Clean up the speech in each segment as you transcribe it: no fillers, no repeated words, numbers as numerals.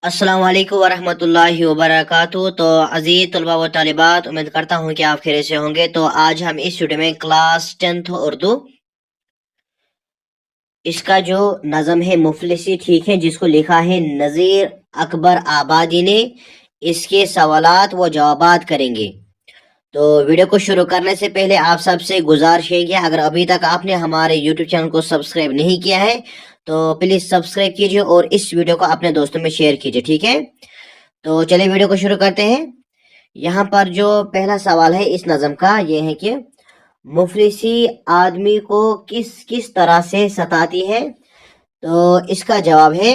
अस्सलाम वालेकुम वरहमतुल्लाहि वबरकातुहू। तो अजीज तलबा व तालिबात, उम्मीद करता हूँ कि आप खैर से होंगे। तो आज हम इस वीडियो में क्लास 10th उर्दू इसका जो नज़म है मुफलिसी, ठीक है, जिसको लिखा है नज़ीर अकबर आबादी ने, इसके सवालात व जवाबात करेंगे। तो वीडियो को शुरू करने से पहले आप सबसे गुजारिश है कि अगर अभी तक आपने हमारे यूट्यूब चैनल को सब्सक्राइब नहीं किया है तो प्लीज सब्सक्राइब कीजिए और इस वीडियो को अपने दोस्तों में शेयर कीजिए, ठीक है। तो चलिए वीडियो को शुरू करते हैं। यहाँ पर जो पहला सवाल है इस नज़म का, ये है कि मुफलिसी आदमी को किस किस तरह से सताती है। तो इसका जवाब है,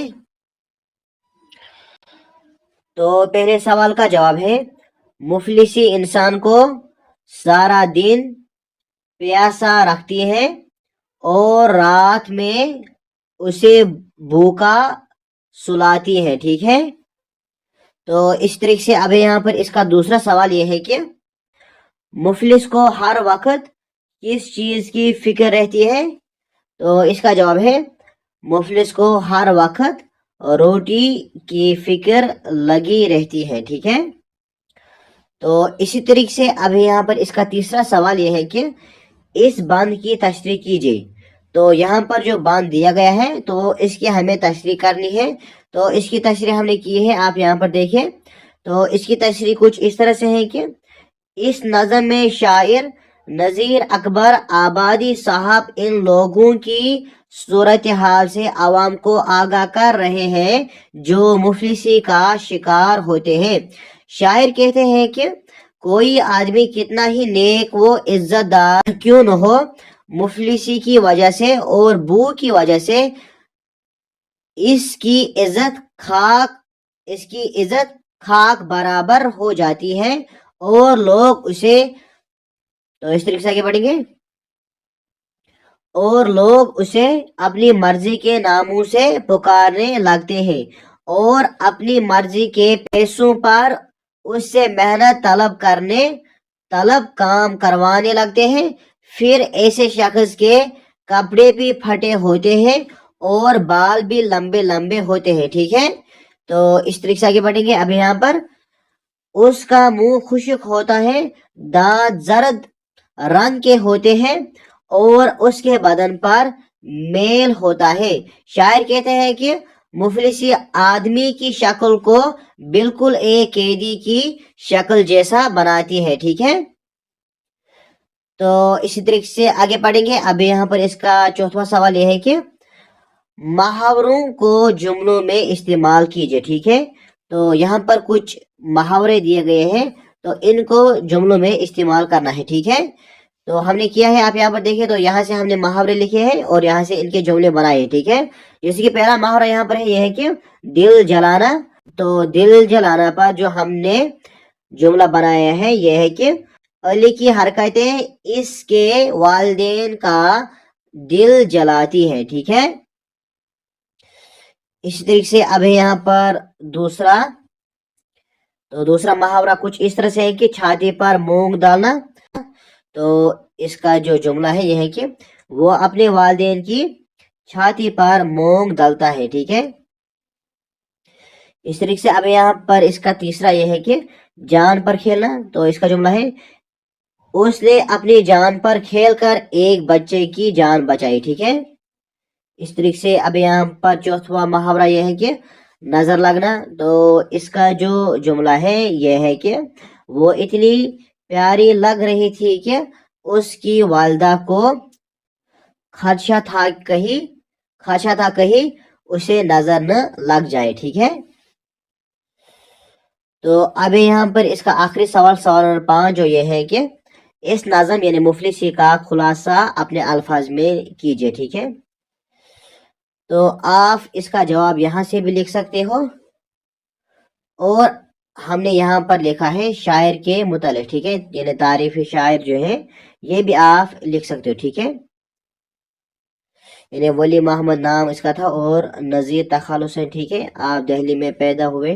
तो पहले सवाल का जवाब है, मुफलिसी इंसान को सारा दिन प्यासा रखती है और रात में उसे भूखा सुलाती है, ठीक है। तो इस तरीके से अब यहाँ पर इसका दूसरा सवाल यह है कि मुफलिस को हर वक्त किस चीज की फिक्र रहती है। तो इसका जवाब है, मुफलिस को हर वक्त रोटी की फिक्र लगी रहती है, ठीक है। तो इसी तरीके से अब यहाँ पर इसका तीसरा सवाल यह है कि इस बांध की तशरीह कीजिए। तो यहाँ पर जो बांध दिया गया है तो इसकी हमें तशरीह करनी है। तो इसकी तशरीह हमने की है, आप यहाँ पर देखें। तो इसकी तशरीह कुछ इस तरह से है कि इस नज़म में शायर नज़ीर अकबर आबादी साहब इन लोगों की सूरत हाल से आवाम को आगाह कर रहे हैं जो मुफलिसी का शिकार होते हैं। शायर कहते हैं कि कोई आदमी कितना ही नेक वो इज्जतदार क्यों न हो, मुफलिसी की वजह से और भूख की वजह से इसकी इज्जत खाक बराबर हो जाती है और लोग उसे, तो इस तरीके से आगे बढ़ेंगे, और लोग उसे अपनी मर्जी के नामों से पुकारने लगते हैं और अपनी मर्जी के पैसों पर उससे मेहनत तलब काम करवाने लगते हैं। फिर ऐसे शख्स के कपड़े भी फटे होते हैं और बाल भी लंबे लंबे होते हैं, ठीक है। तो इस तरीके से आगे बढ़ेंगे। अब यहाँ पर उसका मुंह खुश्क होता है, दांत जर्द रंग के होते हैं और उसके बदन पर मेल होता है। शायर कहते हैं कि मुफलिसी आदमी की शक्ल को बिल्कुल एक कैदी की शक्ल जैसा बनाती है, ठीक है। तो इसी तरीके से आगे पढ़ेंगे। अब यहाँ पर इसका चौथा सवाल यह है कि मुहावरों को जुमलों में इस्तेमाल कीजिए, ठीक है। तो यहाँ पर कुछ मुहावरे दिए गए हैं, तो इनको जुमलों में इस्तेमाल करना है, ठीक है। तो हमने किया है, आप यहाँ पर देखिए। तो यहाँ से हमने मुहावरे लिखे हैं और यहाँ से इनके जुमले बनाए हैं, ठीक है। जैसे कि पहला मुहावरा यहाँ पर है, यह है कि दिल जलाना। तो दिल जलाना पर जो हमने जुमला बनाया है यह है कि अली की हरकतें इसके वालिदैन का दिल जलाती है, ठीक है। इसी तरीके से अब यहाँ पर दूसरा मुहावरा कुछ इस तरह से है कि छाती पर मूंग डालना। तो इसका जो जुमला है यह है कि वो अपने वालिदैन की छाती पर मूंग डालता है, ठीक है। इस तरीके से अब यहाँ पर इसका तीसरा यह है कि जान पर खेलना। तो इसका जुमला है, उसने अपनी जान पर खेलकर एक बच्चे की जान बचाई, ठीक है। इस तरीके से अब यहाँ पर चौथा मुहावरा यह है कि नजर लगना। तो इसका जो जुमला है यह है कि वो इतनी प्यारी लग रही थी कि उसकी वालिदा को खदशा था कहीं उसे नजर न लग जाए, ठीक है। तो अब यहाँ पर इसका आखिरी सवाल नंबर 5 जो ये है कि इस नज़म यानी मुफलिसी का खुलासा अपने अल्फाज में कीजिए, ठीक है। तो आप इसका जवाब यहाँ से भी लिख सकते हो और हमने यहाँ पर लिखा है शायर के मुतालिक, ठीक है, यानी तारीफी शायर जो है ये भी आप लिख सकते हो, ठीक है। यानी वली मोहम्मद नाम इसका था और नज़ीर तखालुस है, ठीक है। आप दिल्ली में पैदा हुए,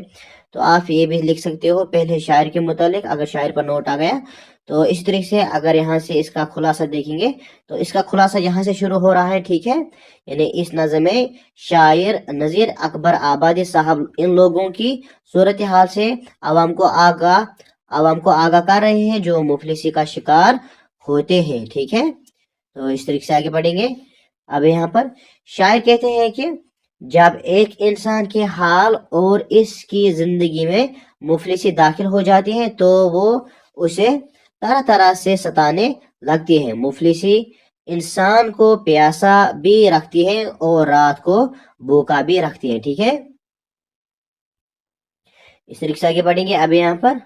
तो आप ये भी लिख सकते हो पहले शायर के मुतालिक, अगर शायर पर नोट आ गया تو اس طریقے سے اگر یہاں سے اس کا خلاصہ دیکھیں گے تو اس کا خلاصہ یہاں سے شروع ہو رہا ہے، ٹھیک ہے. یعنی اس نظم میں شاعر نذیر اکبر آبادی صاحب ان لوگوں کی صورتحال سے عوام کو آگاہ کر رہے ہیں جو مفلسی کا شکار ہوتے ہیں، ٹھیک ہے. تو اس طریقے سے آگے بڑھیں گے. اب یہاں پر شاعر کہتے ہیں کہ جب ایک انسان کے حال اور اس کی زندگی میں مفلسی داخل ہو جاتی ہے تو وہ اسے طرح طرح سے ستانے لگتی ہے. مفلسی انسان کو پیاسا بھی رکھتی ہے اور رات کو بھوکا بھی رکھتی ہے، ٹھیک ہے. اس طریقے سے آگے بڑھیں گے. اب یہاں پر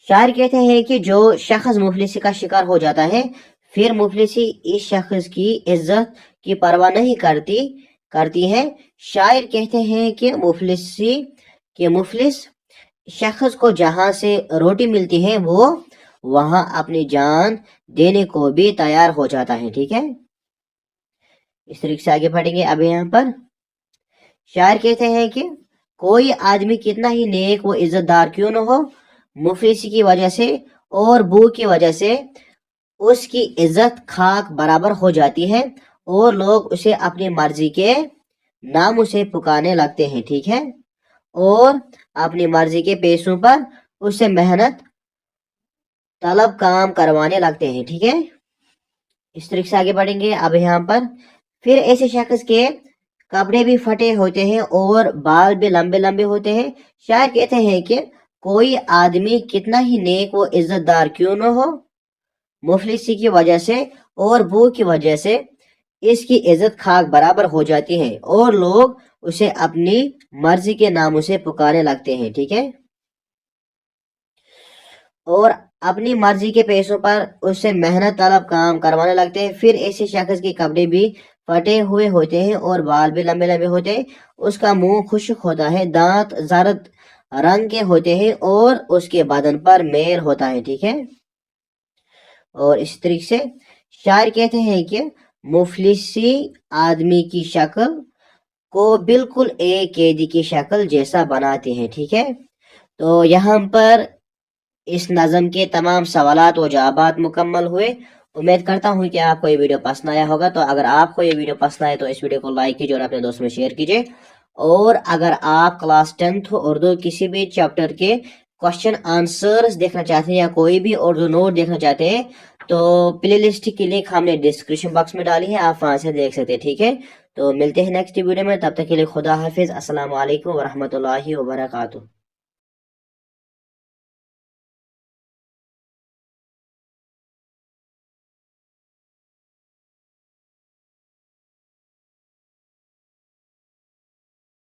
شاعر کہتے ہیں کہ جو شخص مفلسی کا شکار ہو جاتا ہے پھر مفلسی اس شخص کی عزت کی پرواہ نہیں کرتی ہے. شاعر کہتے ہیں کہ مفلس شخص کو جہاں سے روٹی ملتی ہے وہ وہاں اپنی جان دینے کو بھی تیار ہو جاتا ہے، ٹھیک ہے. اس طریقے سے آگے بڑھیں گے. اب یہاں پر شاعر کہتے ہیں کہ کوئی آدمی کتنا ہی نیک و عزت دار کیوں نہ ہو، مفلسی کی وجہ سے اور بھوک کی وجہ سے اس کی عزت خاک برابر ہو جاتی ہے اور لوگ اسے اپنی مرضی کے نام سے پکارنے لگتے ہیں، ٹھیک ہے. اور اپنی مرضی کے پیسوں پر اس سے محنت طلب کام کروانے لگتے ہیں، ٹھیک ہے. اس طریقے سے آگے بڑھیں گے. اب یہاں پر پھر ایسے شخص کے کپڑے بھی پھٹے ہوتے ہیں اور بال بھی لمبے لمبے ہوتے ہیں. شاعر کہتے ہیں کہ کوئی آدمی کتنا ہی نیک و عزت دار کیوں نہ ہو، مفلسی کی وجہ سے اور بھوک کی وجہ سے اس کی عزت خاک برابر ہو جاتی ہے اور لوگ اسے اپنی مرضی کے ناموں سے پکارنے لگتے ہیں، ٹھیک ہے. اور اپنی مرضی کے پیسوں پر اس سے محنت طلب کام کروانے لگتے ہیں. پھر ایسے شخص کے کپڑے بھی پھٹے ہوئے ہوتے ہیں اور بال بھی لمبے لمبے ہوتے ہیں. اس کا منہ خشک ہوتا ہے، دانت زرد رنگ کے ہوتے ہیں اور اس کے بدن پر میل ہوتا ہے، ٹھیک ہے. اور اس طریقے سے شاعر کہتے ہیں کہ مفلسی آدمی کی شکل کو بالکل ایک قیدی کی شکل جیسا بناتے ہیں، ٹھیک ہے. تو یہاں پر اس نظم کے تمام سوالات و جوابات مکمل ہوئے. امید کرتا ہوں کہ آپ کو یہ ویڈیو پسند آیا ہوگا. تو اگر آپ کو یہ ویڈیو پسند آئے تو اس ویڈیو کو لائک کیجیے اور اپنے دوستوں میں شیئر کیجیے. اور اگر آپ کلاس 10th اردو کسی بھی چیپٹر کے کوشچن آنسرز دیکھنا چاہتے ہیں یا کوئی بھی اردو نوٹ دیکھنا چاہتے ہیں تو پلے لسٹ کی لنک ہم نے ڈسکرپشن باکس میں ڈالی ہے، آپ وہاں سے دیکھ سکتے ہیں، ٹھیک ہے. تو ملتے ہیں نیکسٹ ویڈیو میں، تب تک کے لیے خدا حافظ. السلام علیکم ورحمۃ اللہ وبرکاتہ.